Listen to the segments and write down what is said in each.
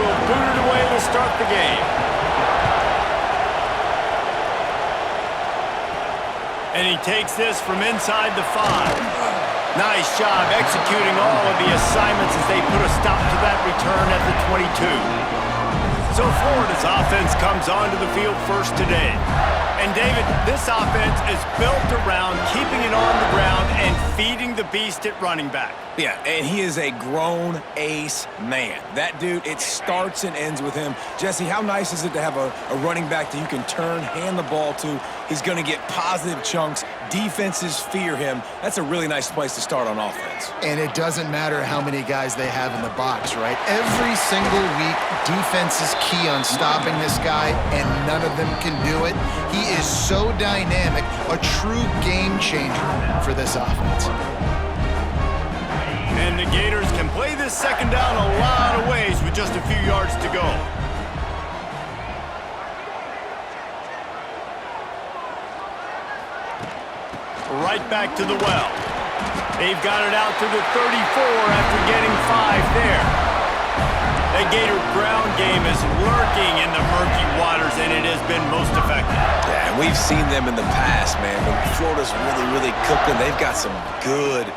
will boot it away to start the game. And he takes this from inside the 5. Nice job executing all of the assignments as they put a stop to that return at the 22. So Florida's offense comes onto the field first today. And David, this offense is built around keeping it on the ground and feeding the beast at running back. Yeah, and he is a grown ace man. That dude, it starts and ends with him. Jesse, how nice is it to have a running back that you can turn, hand the ball to? He's going to get positive chunks. Defenses fear him. That's a really nice place to start on offense. And it doesn't matter how many guys they have in the box, right? Every single week, defense is key on stopping this guy, and none of them can do it. He is so dynamic, a true game changer for this offense. And the Gators can play this second down a lot of ways with just a few yards to go. Right back to the well. They've got it out to the 34 after getting 5 there. The Gator ground game is lurking in the murky waters, and it has been most effective. Yeah, and we've seen them in the past, man. When Florida's really cooking, they've got some good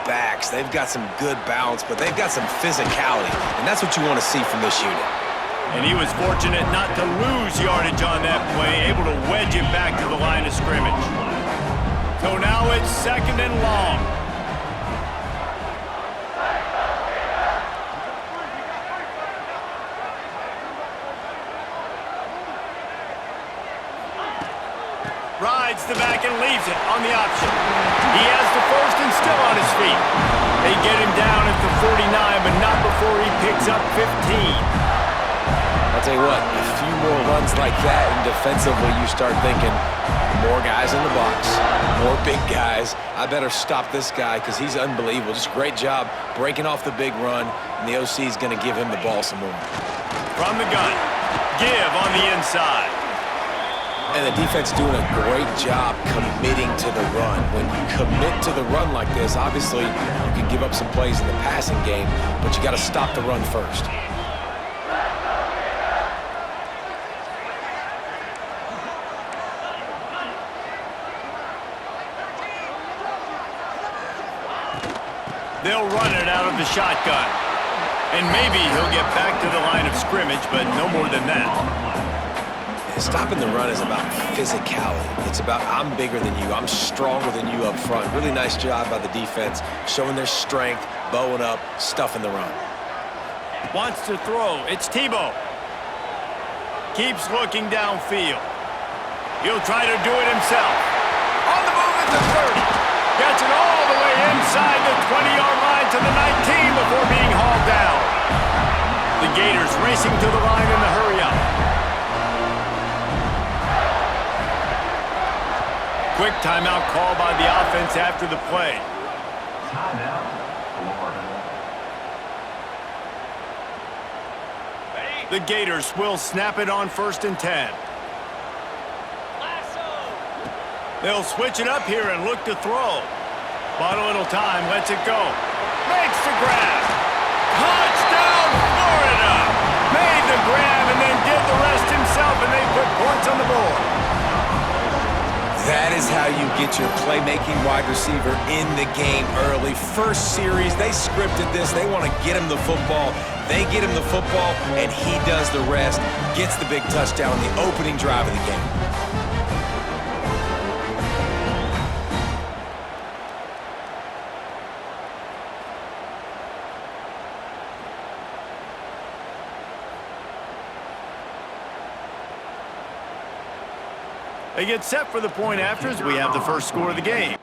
backs. They've got some good balance, but they've got some physicality, and that's what you want to see from this unit. And he was fortunate not to lose yardage on that play, able to wedge it back to the line of scrimmage. So now it's second and long. Rides the back and leaves it on the option. He has the first and still on his feet. They get him down at the 49, but not before he picks up 15. I'll tell you what, a few more runs like that, and defensively you start thinking, more guys in the box, more big guys. I better stop this guy because he's unbelievable. Just a great job breaking off the big run, and the OC is going to give him the ball some more. From the gun, give on the inside. And the defense doing a great job committing to the run. When you commit to the run like this, obviously you can give up some plays in the passing game, but you got to stop the run first. They'll run it out of the shotgun. And maybe he'll get back to the line of scrimmage, but no more than that. Stopping the run is about physicality. It's about I'm bigger than you. I'm stronger than you up front. Really nice job by the defense, showing their strength, bowing up, stuffing the run. Wants to throw. It's Tebow. Keeps looking downfield. He'll try to do it himself. On the move at the 30. Gets it all the way inside the 20-yard line to the 19 before being hauled down. The Gators racing to the line in the hurry-up. Quick timeout call by the offense after the play. Timeout, Florida. The Gators will snap it on 1st and 10. They'll switch it up here and look to throw. Bought a little time, lets it go. Makes the grab. Touchdown, Florida! Made the grab and then did the rest himself, and they put points on the board. That is how you get your playmaking wide receiver in the game early. First series, they scripted this. They want to get him the football. They get him the football, and he does the rest. Gets the big touchdown on the opening drive of the game. They get set for the point after as we have the first score of the game.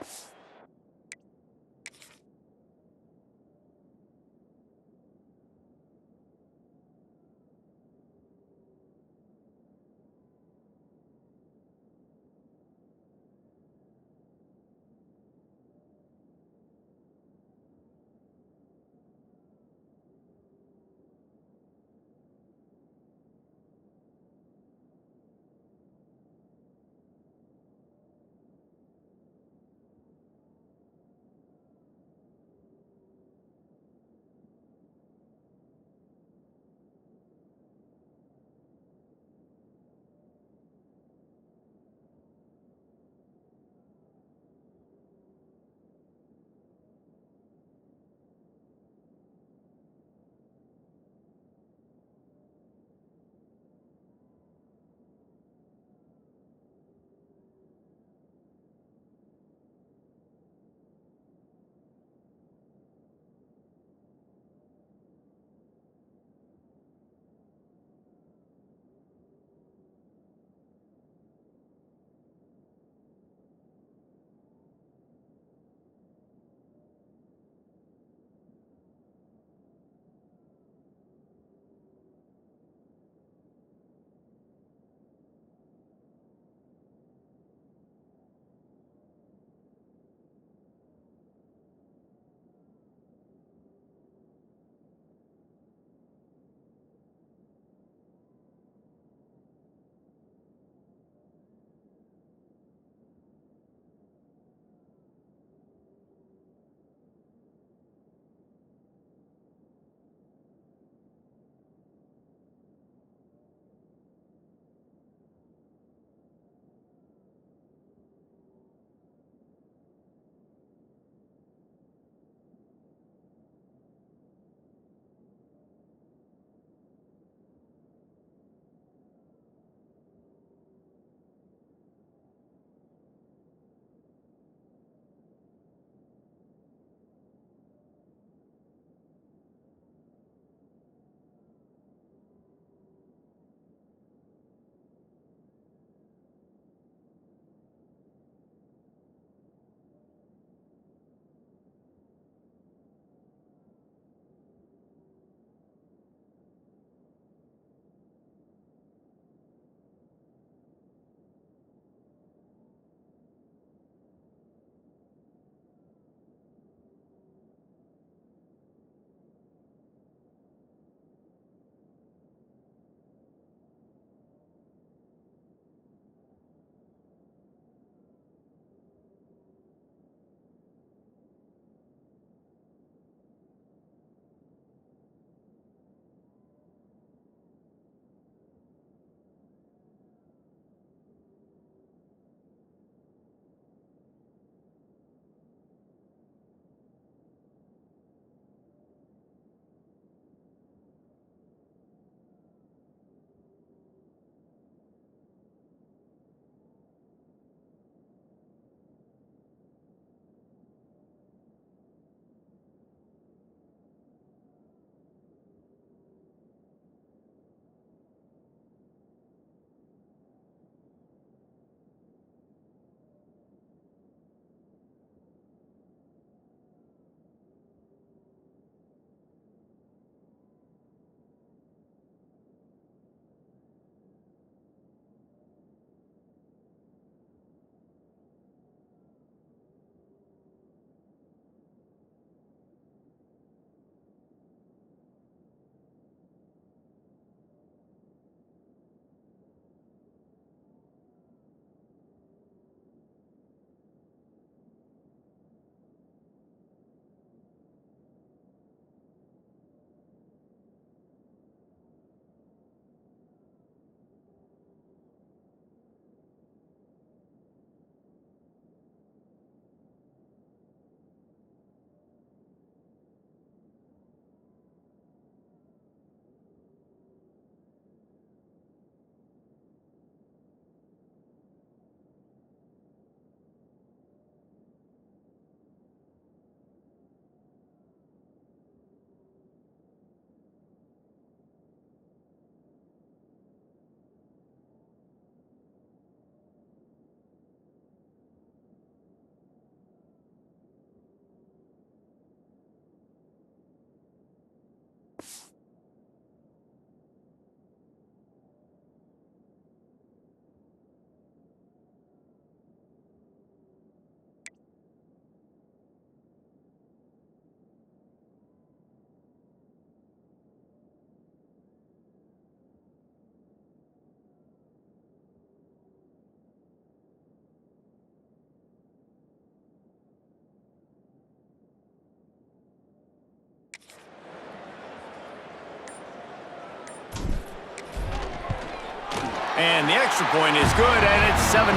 And the extra point is good, and it's 7-0.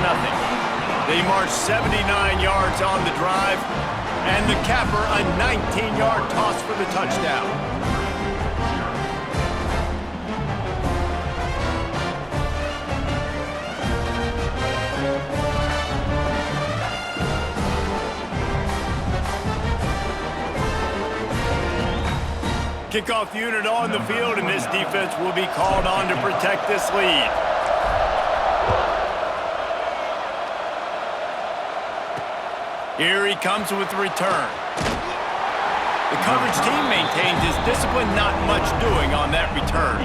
They march 79 yards on the drive, and the capper a 19-yard toss for the touchdown. Kickoff unit on the field, and this defense will be called on to protect this lead. Here he comes with the return. The coverage team maintains his discipline, not much doing on that return.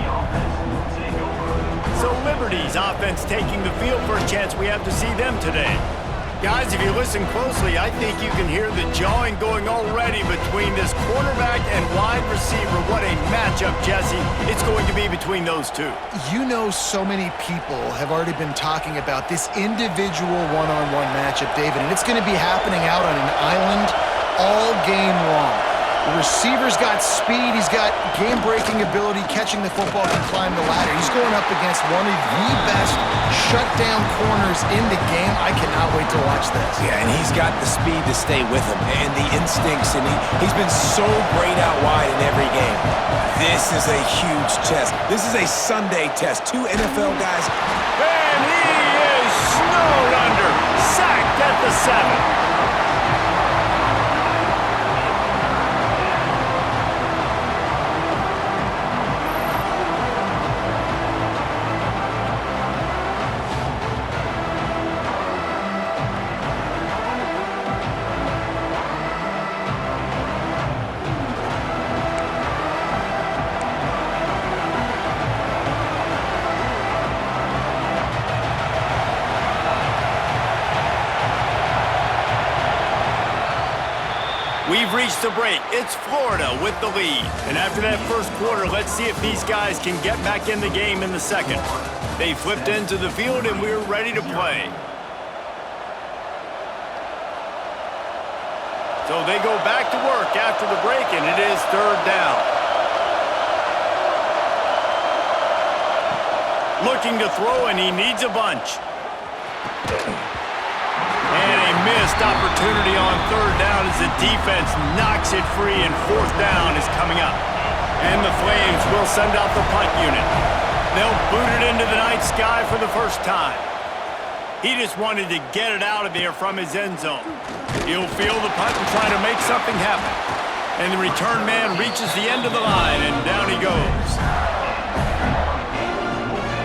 So Liberty's offense taking the field. First chance we have to see them today. Guys, if you listen closely, I think you can hear the jawing going already between this quarterback and wide receiver. What a matchup, Jesse, it's going to be between those two. You know, so many people have already been talking about this individual one-on-one matchup, David, and it's going to be happening out on an island all game long. The receiver's got speed, he's got game-breaking ability, catching the football, can climb the ladder. He's going up against one of the best shutdown corners in the game. I cannot wait to watch this. Yeah, and he's got the speed to stay with him and the instincts, and he's been so great out wide in every game. This is a huge test. This is a Sunday test. Two NFL guys. And he is snowed under, sacked at the 7. We've reached the break. It's Florida with the lead. And after that first quarter, let's see if these guys can get back in the game in the second. They flipped into the field, and we're ready to play. So they go back to work after the break, and it is third down. Looking to throw, and he needs a bunch. And a missed opportunity on third down as the defense knocks it free, and fourth down is coming up. And the Flames will send out the punt unit. They'll boot it into the night sky for the first time. He just wanted to get it out of there from his end zone. He'll field the punt and try to make something happen. And the return man reaches the end of the line, and down he goes.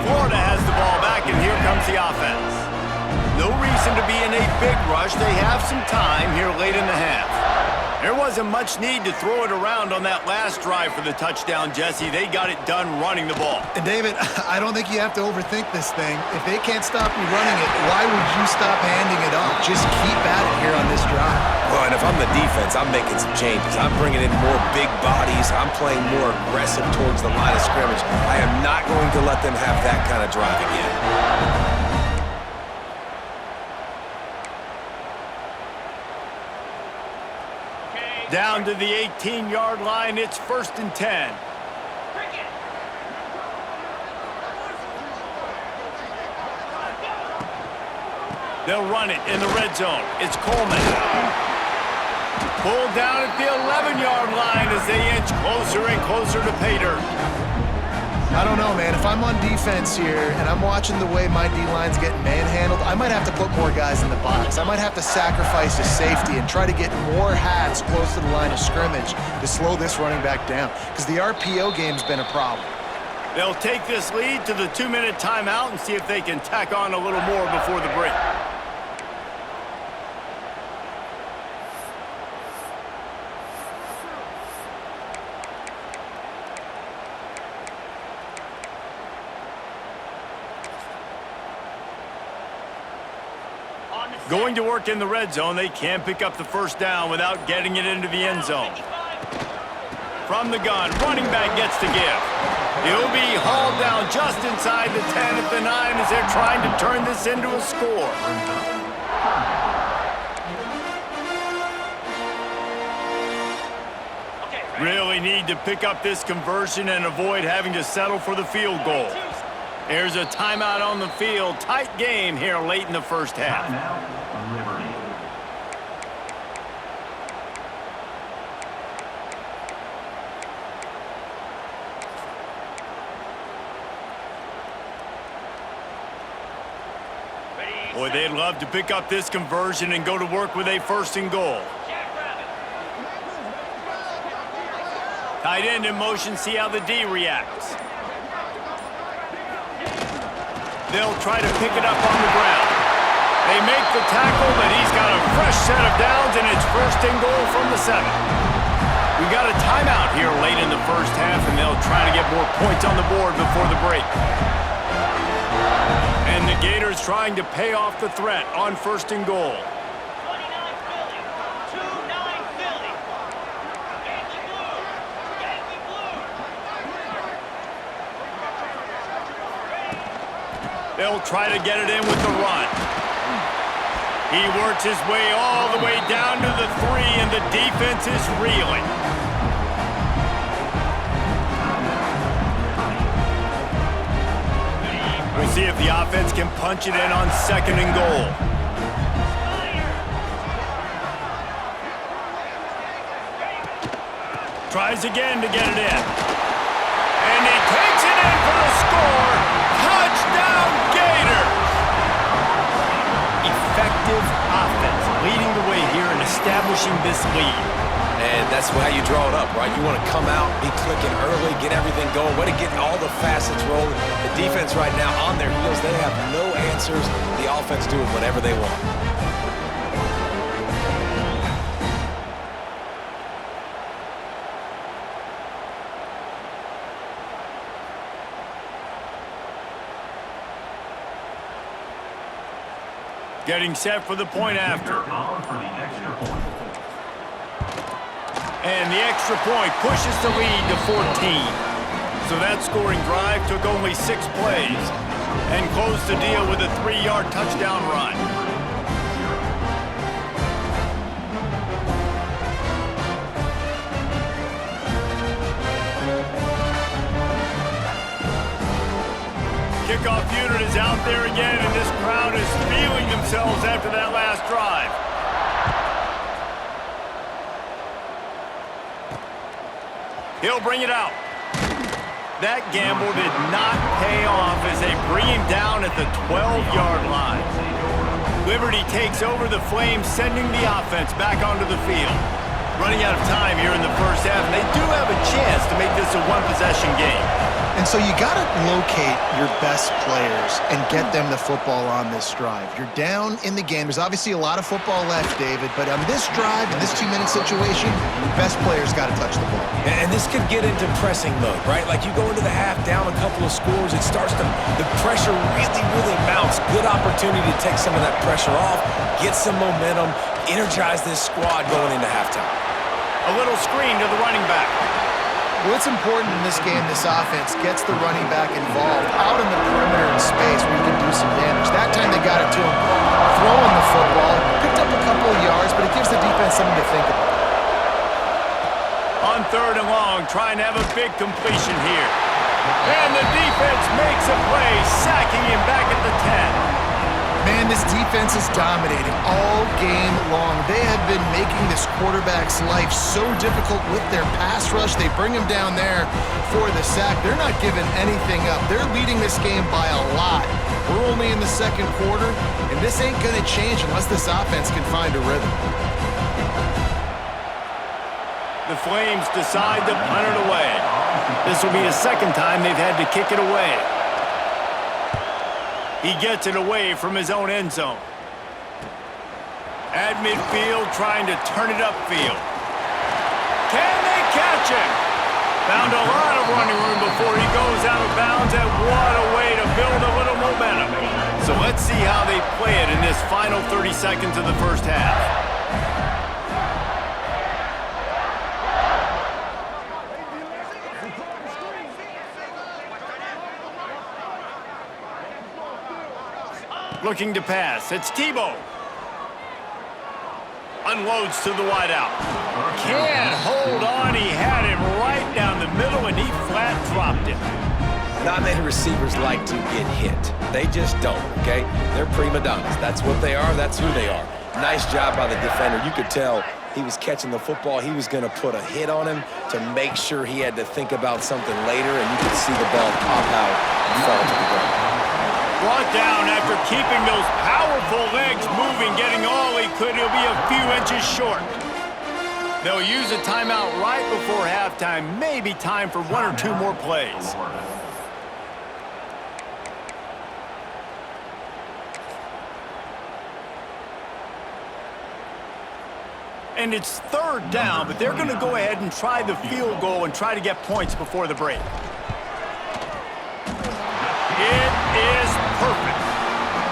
Florida has the ball back, and here comes the offense. No reason to be in a big rush. They have some time here late in the half. There wasn't much need to throw it around on that last drive for the touchdown, Jesse. They got it done running the ball. And David, I don't think you have to overthink this thing. If they can't stop you running it, why would you stop handing it off? Just keep at it here on this drive. Well, and if I'm the defense, I'm making some changes. I'm bringing in more big bodies. I'm playing more aggressive towards the line of scrimmage. I am not going to let them have that kind of drive again. Down to the 18-yard line, it's 1st and 10. They'll run it in the red zone. It's Coleman. Pulled down at the 11-yard line as they inch closer and closer to pay dirt. I don't know, man. If I'm on defense here and I'm watching the way my D-line's getting manhandled, I might have to put more guys in the box. I might have to sacrifice a safety and try to get more hats close to the line of scrimmage to slow this running back down, because the RPO game's been a problem. They'll take this lead to the 2-minute timeout and see if they can tack on a little more before the break. Going to work in the red zone, they can't pick up the first down without getting it into the end zone. From the gun, running back gets to give. He'll be hauled down just inside the 10 at the 9 as they're trying to turn this into a score. Really need to pick up this conversion and avoid having to settle for the field goal. There's a timeout on the field. Tight game here late in the first half. Timeout, Liberty. Boy, they'd love to pick up this conversion and go to work with a first and goal. Tight end in motion, see how the D reacts. They'll try to pick it up on the ground. They make the tackle, but he's got a fresh set of downs, and it's first and goal from the 7. We got a timeout here late in the first half, and they'll try to get more points on the board before the break. And the Gators trying to pay off the threat on first and goal. 29 Philly. 2-9 Philly. Yankee Blue. Yankee Blue. They'll try to get it in with the run. He works his way all the way down to the 3, and the defense is reeling. We'll see if the offense can punch it in on second and goal. Tries again to get it in. And he takes it in for the score. Touchdown, Gators! Effective offense leading the way here and establishing this lead. And that's how you draw it up, right? You want to come out, be clicking early, get everything going, way to get all the facets rolling. The defense right now on their heels, they have no answers. The offense doing whatever they want. Getting set for the point after. On for the extra point. And the extra point pushes the lead to 14. So that scoring drive took only 6 plays and closed the deal with a 3-yard touchdown run. Kickoff unit is out there again, and this crowd is feeling themselves after that last drive. He'll bring it out. That gamble did not pay off as they bring him down at the 12-yard line. Liberty takes over the Flames, sending the offense back onto the field. Running out of time here in the first half, and they do have a chance to make this a one-possession game. And so you got to locate your best players and get them the football on this drive. You're down in the game. There's obviously a lot of football left, David, but on this drive, in this 2-minute situation, best players got to touch the ball. And this could get into pressing mode, right? Like you go into the half, down a couple of scores, it starts to, the pressure really mounts. Good opportunity to take some of that pressure off, get some momentum, energize this squad going into halftime. A little screen to the running back. Well, it's important in this game, this offense gets the running back involved out in the perimeter in space where you can do some damage. That time they got it to him, throwing the football, picked up a couple of yards, but it gives the defense something to think about. On 3rd and long, trying to have a big completion here. And the defense makes a play, sacking him back at the 10. Man, this defense is dominating all game long. They have been making this quarterback's life so difficult with their pass rush. They bring him down there for the sack. They're not giving anything up. They're leading this game by a lot. We're only in the second quarter, and this ain't going to change unless this offense can find a rhythm. The Flames decide to punt it away. This will be the second time they've had to kick it away. He gets it away from his own end zone. At midfield, trying to turn it upfield. Can they catch him? Found a lot of running room before he goes out of bounds, and what a way to build a little momentum. So let's see how they play it in this final 30 seconds of the first half. Looking to pass. It's Tebow. Unloads to the wideout. Can't hold on. He had him right down the middle, and he flat dropped it. Not many receivers like to get hit. They just don't, okay? They're prima donnas. That's what they are. That's who they are. Nice job by the defender. You could tell he was catching the football. He was going to put a hit on him to make sure he had to think about something later, and you could see the ball pop out and fall to the ground. Brought down after keeping those powerful legs moving, getting all he could. He'll be a few inches short. They'll use a timeout right before halftime. Maybe time for one or two more plays. And it's third down, but they're going to go ahead and try the field goal and try to get points before the break. It is perfect.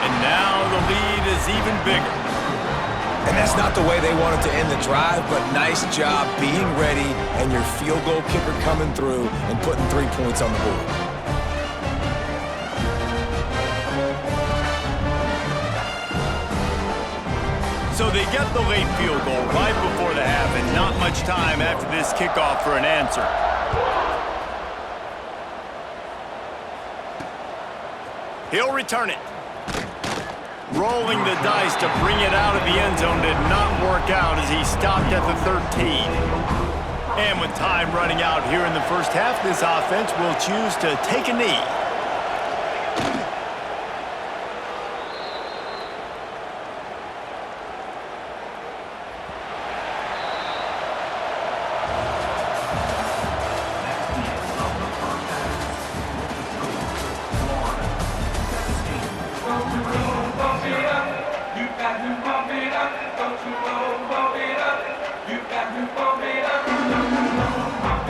And now the lead is even bigger. And that's not the way they wanted to end the drive, but nice job being ready and your field goal kicker coming through and putting 3 points on the board. So they get the late field goal right before the half, and not much time after this kickoff for an answer. He'll return it. Rolling the dice to bring it out of the end zone did not work out as he stopped at the 13. And with time running out here in the first half, this offense will choose to take a knee.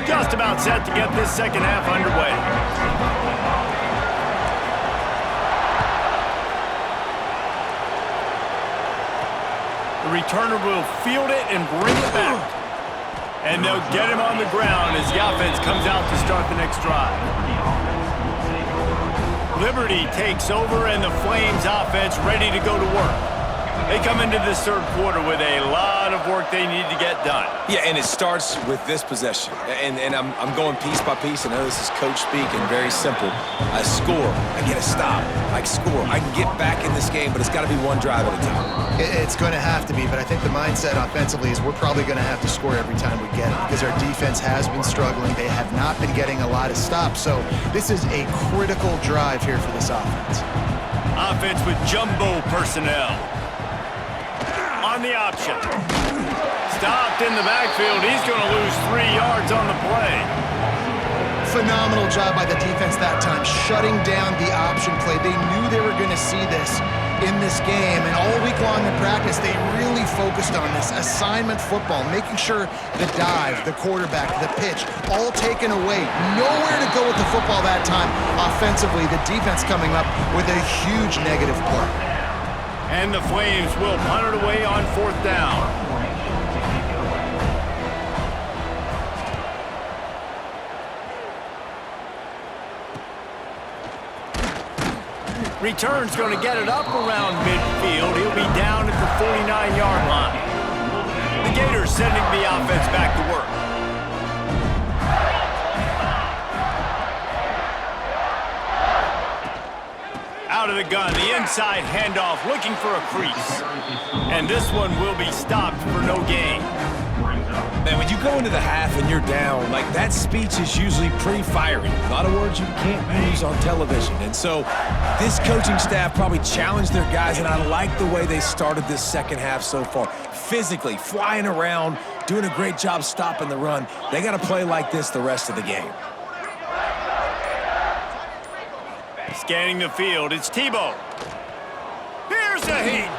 Just about set to get this second half underway. The returner will field it and bring it back. And they'll get him on the ground as the offense comes out to start the next drive. Liberty takes over and the Flames offense ready to go to work. They come into this third quarter with a lot of work they need to get done. Yeah, and it starts with this possession. And I'm going piece by piece. I know this is coach speak and very simple. I score. I get a stop. I score. I can get back in this game, but it's got to be one drive at a time. It's going to have to be, but I think the mindset offensively is we're probably going to have to score every time we get it because our defense has been struggling. They have not been getting a lot of stops, so this is a critical drive here for this offense. Offense with jumbo personnel. On the option. Stopped in the backfield. He's going to lose 3 yards on the play. Phenomenal job by the defense that time, shutting down the option play. They knew they were going to see this in this game, and all week long in practice, they really focused on this assignment football, making sure the dive, the quarterback, the pitch, all taken away. Nowhere to go with the football that time offensively. The defense coming up with a huge negative play. And the Flames will punt it away on fourth down. Return's going to get it up around midfield. He'll be down at the 49-yard line. The Gators sending the offense back to work. Out of the gun, the inside handoff, looking for a crease. And this one will be stopped for no gain. Man, when you go into the half and you're down, like that speech is usually pretty fiery. A lot of words you can't use on television. And so this coaching staff probably challenged their guys, and I like the way they started this second half so far. Physically, flying around, doing a great job stopping the run. They got to play like this the rest of the game. Scanning the field, it's Tebow. Here's a heat.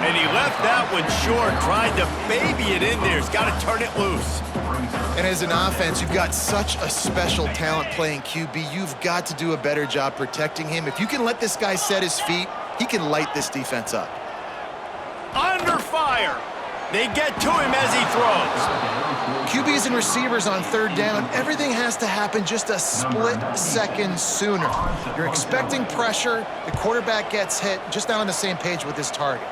And he left that one short, tried to baby it in there. He's got to turn it loose. And as an offense, you've got such a special talent playing QB. You've got to do a better job protecting him. If you can let this guy set his feet, he can light this defense up. Under fire. They get to him as he throws. QBs and receivers on third down, everything has to happen just a split second sooner. You're expecting pressure, the quarterback gets hit, just not on the same page with his target.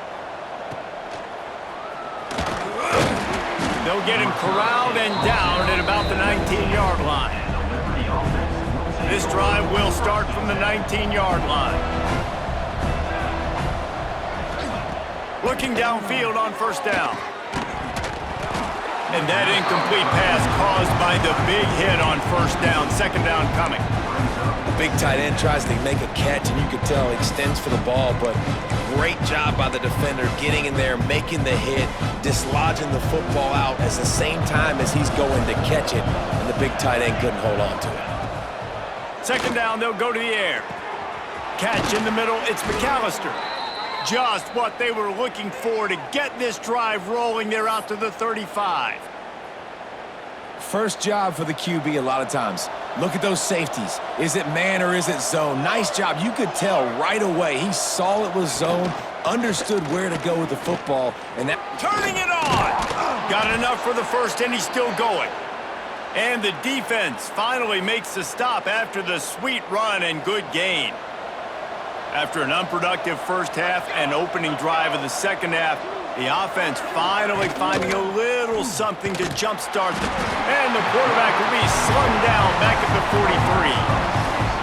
They'll get him corralled and down at about the 19-yard line. This drive will start from the 19-yard line. Looking downfield on first down. And that incomplete pass caused by the big hit on first down. Second down coming. The big tight end tries to make a catch, and you can tell he extends for the ball, but great job by the defender getting in there, making the hit, dislodging the football out at the same time as he's going to catch it, and the big tight end couldn't hold on to it. Second down, they'll go to the air. Catch in the middle, it's McAllister. Just what they were looking for to get this drive rolling. They're out to the 35. First job for the QB a lot of times. Look at those safeties. Is it man or is it zone? Nice job. You could tell right away. He saw it was zone, understood where to go with the football, and that... Turning it on! Got enough for the first, and he's still going. And the defense finally makes the stop after the sweet run and good gain. After an unproductive first half and opening drive of the second half, the offense finally finding a little something to jumpstart them. And the quarterback will be slung down back at the 43.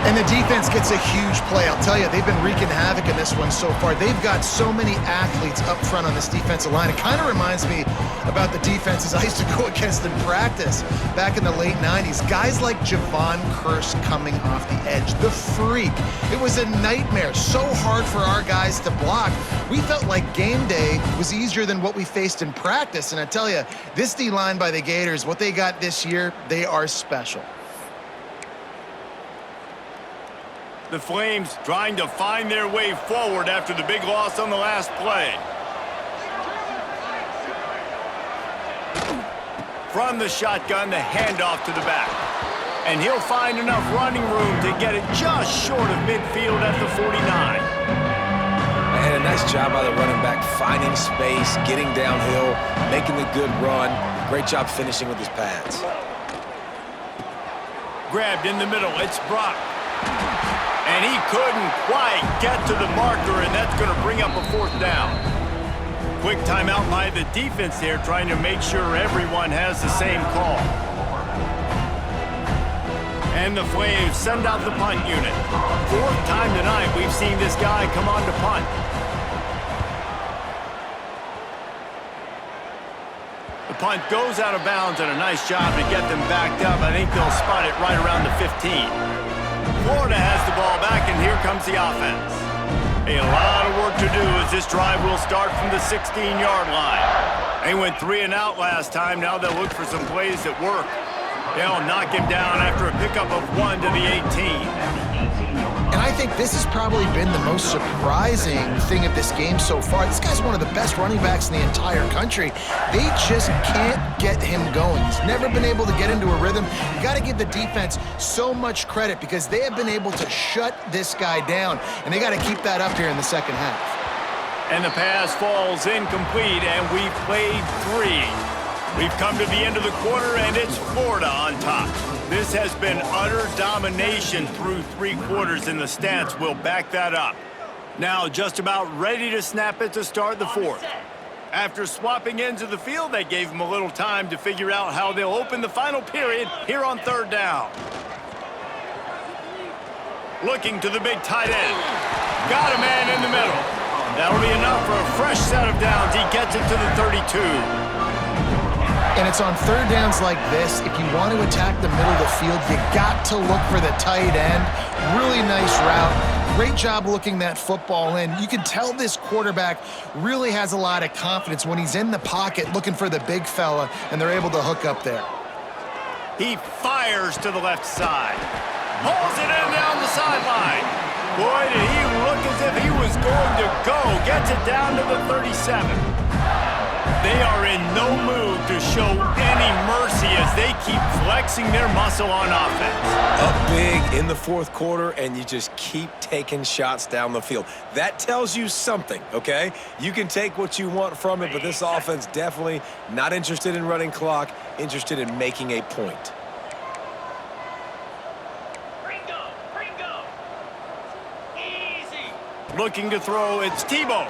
And the defense gets a huge play. I'll tell you, they've been wreaking havoc in this one so far. They've got so many athletes up front on this defensive line. It kind of reminds me about the defenses I used to go against in practice back in the late 90s. Guys like Javon Curse coming off the edge. The freak. It was a nightmare. So hard for our guys to block. We felt like game day was easier than what we faced in practice. And I tell you, this D-line by the Gators, what they got this year, they are special. The Flames trying to find their way forward after the big loss on the last play. From the shotgun, the handoff to the back. And he'll find enough running room to get it just short of midfield at the 49. And a nice job by the running back, finding space, getting downhill, making the good run. Great job finishing with his pads. Grabbed in the middle, it's Brock. And he couldn't quite get to the marker, and that's going to bring up a fourth down. Quick timeout by the defense here, trying to make sure everyone has the same call. And the Flames send out the punt unit. Fourth time tonight we've seen this guy come on to punt. The punt goes out of bounds, and a nice job to get them backed up. I think they'll spot it right around the 15. Florida has the ball back, and here comes the offense. A lot of work to do as this drive will start from the 16-yard line. They went 3 and out last time. Now they'll look for some plays that work. They'll knock him down after a pickup of 1 to the 18. And I think this has probably been the most surprising thing of this game so far. This guy's one of the best running backs in the entire country. They just can't get him going. He's never been able to get into a rhythm. You got to give the defense so much credit because they have been able to shut this guy down, and they got to keep that up here in the second half. And the pass falls incomplete, and we've played 3. We've come to the end of the quarter, and it's Florida on top. This has been utter domination through 3 quarters, and the stats will back that up. Now just about ready to snap it to start the fourth. After swapping ends of the field, they gave them a little time to figure out how they'll open the final period here on third down. Looking to the big tight end. Got a man in the middle. That'll be enough for a fresh set of downs. He gets it to the 32. And it's on third downs like this, if you want to attack the middle of the field, you got to look for the tight end. Really nice route. Great job looking that football in. You can tell this quarterback really has a lot of confidence when he's in the pocket looking for the big fella, and they're able to hook up there. He fires to the left side. Pulls it in down the sideline. Boy, did he look as if he was going to go. Gets it down to the 37. They are in no mood to show any mercy as they keep flexing their muscle on offense. Up big in the fourth quarter, and you just keep taking shots down the field. That tells you something, okay? You can take what you want from it, but this offense definitely not interested in running clock, interested in making a point. Ringo. Easy. Looking to throw, it's Tebow.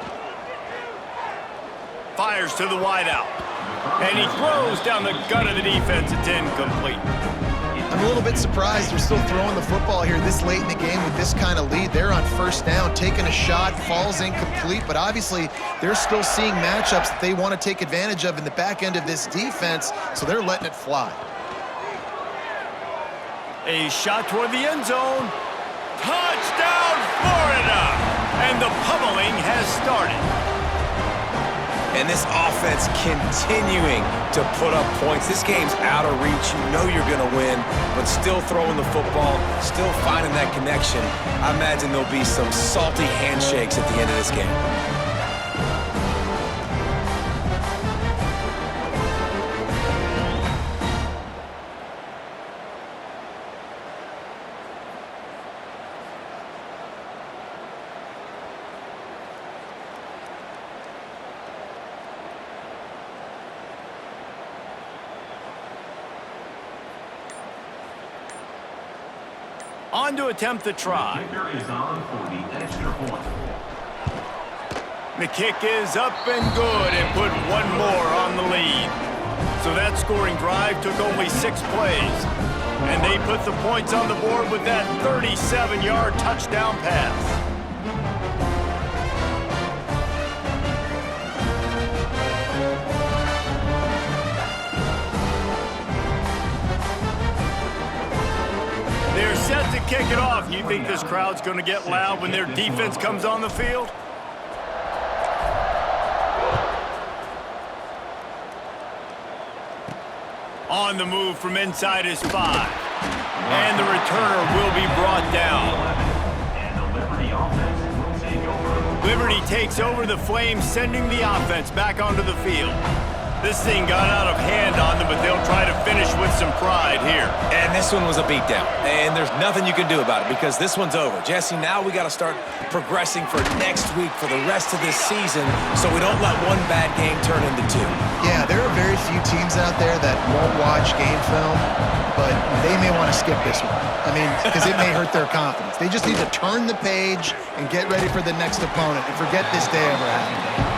Fires to the wideout. And he throws down the gut of the defense. It's incomplete. I'm a little bit surprised they're still throwing the football here this late in the game with this kind of lead. They're on first down, taking a shot, falls incomplete, but obviously they're still seeing matchups that they want to take advantage of in the back end of this defense, so they're letting it fly. A shot toward the end zone. Touchdown, Florida! And the pummeling has started. And this offense continuing to put up points. This game's out of reach. You know you're going to win, but still throwing the football, still finding that connection. I imagine there'll be some salty handshakes at the end of this game. On to attempt the try. Kicker is on for the extra point. The kick is up and good and put one more on the lead. So that scoring drive took only 6 plays. And they put the points on the board with that 37-yard touchdown pass. They're set to kick it off. You think this crowd's going to get loud when their defense comes on the field? On the move from inside his 5. And the returner will be brought down. And the Liberty offense will take over. Liberty takes over the Flames, sending the offense back onto the field. This thing got out of hand on them, but they'll try to finish with some pride here. And this one was a beatdown. And there's nothing you can do about it because this one's over. Jesse, now we got to start progressing for next week for the rest of this season so we don't let one bad game turn into 2. Yeah, there are very few teams out there that won't watch game film, but they may want to skip this one. I mean, because it may hurt their confidence. They just need to turn the page and get ready for the next opponent and forget this day ever happened.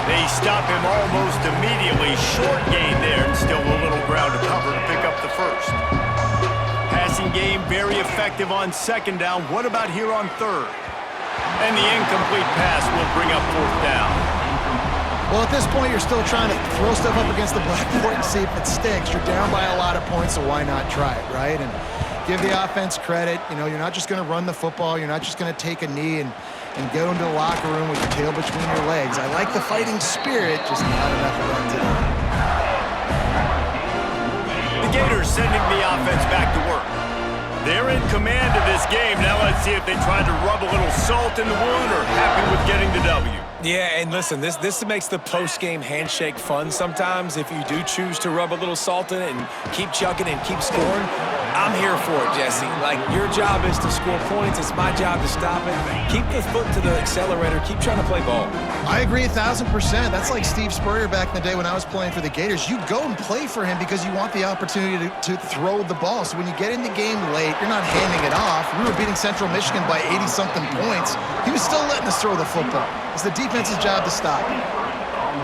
They stop him almost immediately. Short gain there and still a little ground to cover to pick up the first. Passing game very effective on second down. What about here on third? And the incomplete pass will bring up fourth down. Well, at this point, you're still trying to throw stuff up against the blackboard and see if it sticks. You're down by a lot of points, so why not try it, right? And give the offense credit. You know, you're not just going to run the football. You're not just going to take a knee and go into the locker room with your tail between your legs. I like the fighting spirit, just not enough of that today. The Gators sending the offense back to work. They're in command of this game. Now let's see if they try to rub a little salt in the wound or happy with getting the W. Yeah, and listen, this makes the post-game handshake fun sometimes. If you do choose to rub a little salt in it and keep chucking and keep scoring, I'm here for it, Jesse. Like, your job is to score points. It's my job to stop it. Keep the foot to the accelerator. Keep trying to play ball. I agree 1,000%. That's like Steve Spurrier back in the day when I was playing for the Gators. You go and play for him because you want the opportunity to throw the ball. So when you get in the game late, you're not handing it off. We were beating Central Michigan by 80-something points. He was still letting us throw the football. It's the defense's job to stop him.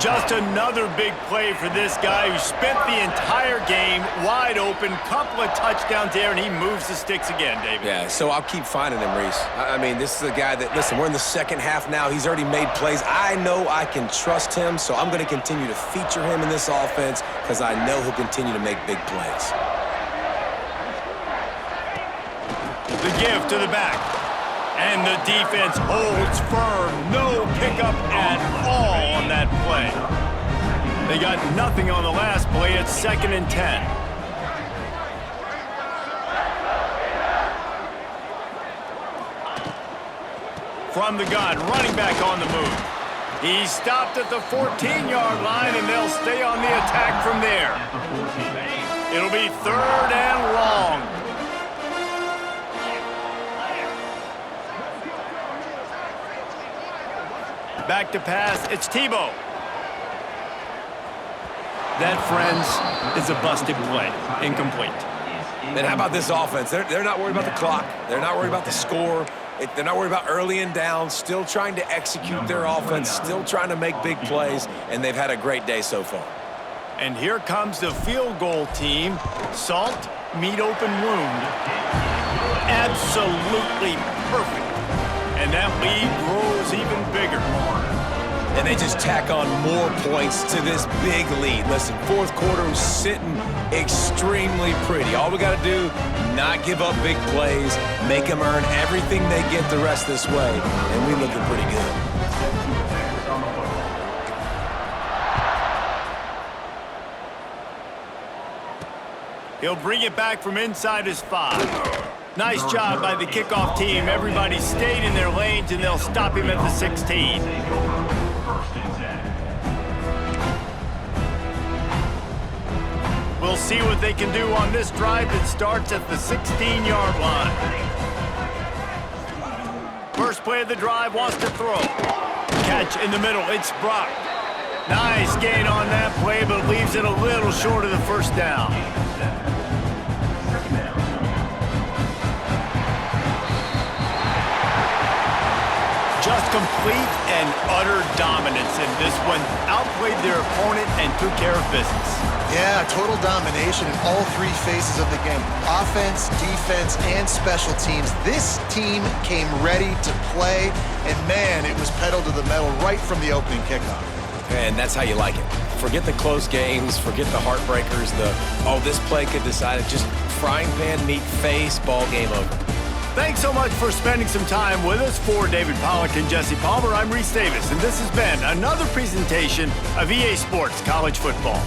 Just another big play for this guy who spent the entire game wide open, couple of touchdowns there, and he moves the sticks again, David. Yeah, so I'll keep finding him, Reese. I mean, this is a guy that, listen, we're in the second half now. He's already made plays. I know I can trust him, so I'm going to continue to feature him in this offense because I know he'll continue to make big plays. The give to the back. And the defense holds firm. No pickup at all on that play. They got nothing on the last play. It's 2nd and 10. From the gun, running back on the move. He stopped at the 14-yard line, and they'll stay on the attack from there. It'll be 3rd and long. Back to pass, it's Tebow. That, friends, is a busted play. Incomplete. And how about this offense? They're not worried about the clock. They're not worried about the score. They're not worried about early and down. Still trying to execute their offense. Still trying to make big plays. And they've had a great day so far. And here comes the field goal team. Salt, meat open wound. Absolutely perfect. And that lead grows even bigger. And they just tack on more points to this big lead. Listen, fourth quarter was sitting extremely pretty. All we got to do, not give up big plays, make them earn everything they get the rest this way, and we looking pretty good. He'll bring it back from inside his 5. Nice job by the kickoff team. Everybody stayed in their lanes, and they'll stop him at the 16. We'll see what they can do on this drive that starts at the 16-yard line. First play of the drive, wants to throw. Catch in the middle, it's Brock. Nice gain on that play, but leaves it a little short of the first down. Just complete and utter dominance in this one. Outplayed their opponent and took care of business. Yeah, total domination in all three phases of the game. Offense, defense, and special teams. This team came ready to play, and man, it was pedal to the metal right from the opening kickoff. And that's how you like it. Forget the close games, forget the heartbreakers, this play could decide it. Just frying pan, meat face, ball game over. Thanks so much for spending some time with us. For David Pollack and Jesse Palmer, I'm Reese Davis, and this has been another presentation of EA Sports College Football.